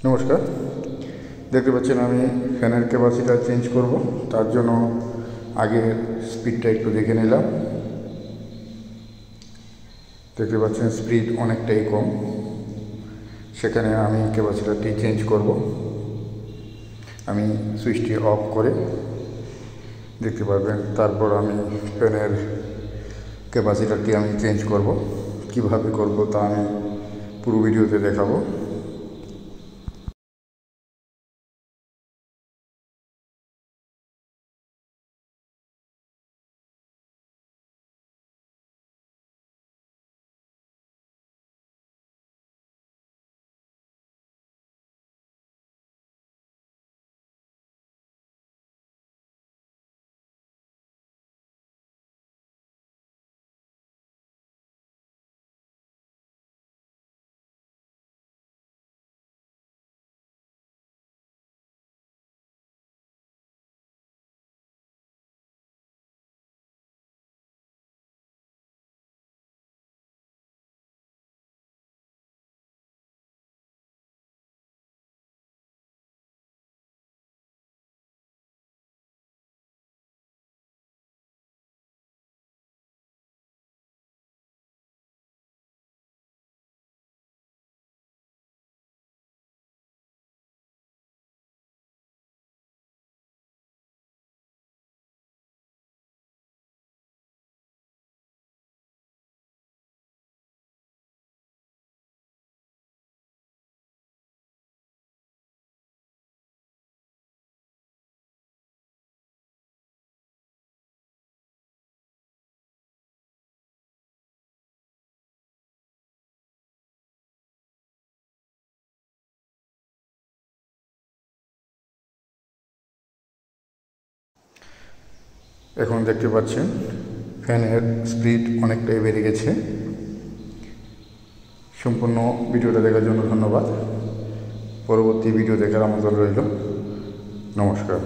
নমস্কার, দেখতে পাচ্ছেন আমি ফ্যানের ক্যাপাসিটার চেঞ্জ করব। তার জন্য আগে স্পিডটা একটু দেখে নিলাম। দেখতে পাচ্ছেন স্পিড অনেকটাই কম, সেখানে আমি ক্যাপাসিটারটি চেঞ্জ করব। আমি সুইচটি অফ করে দেখতে পারবেন, তারপর আমি ফ্যানের ক্যাপাসিটারটি আমি চেঞ্জ করব। কিভাবে করব তা আমি পুরো ভিডিওতে দেখাবো। এখন দেখতে পাচ্ছেন ফ্যানের স্পিড অনেকটাই বেড়ে গেছে। সম্পূর্ণ ভিডিওটা দেখার জন্য ধন্যবাদ। পরবর্তী ভিডিও দেখার আমন্ত্রণ রইল। নমস্কার।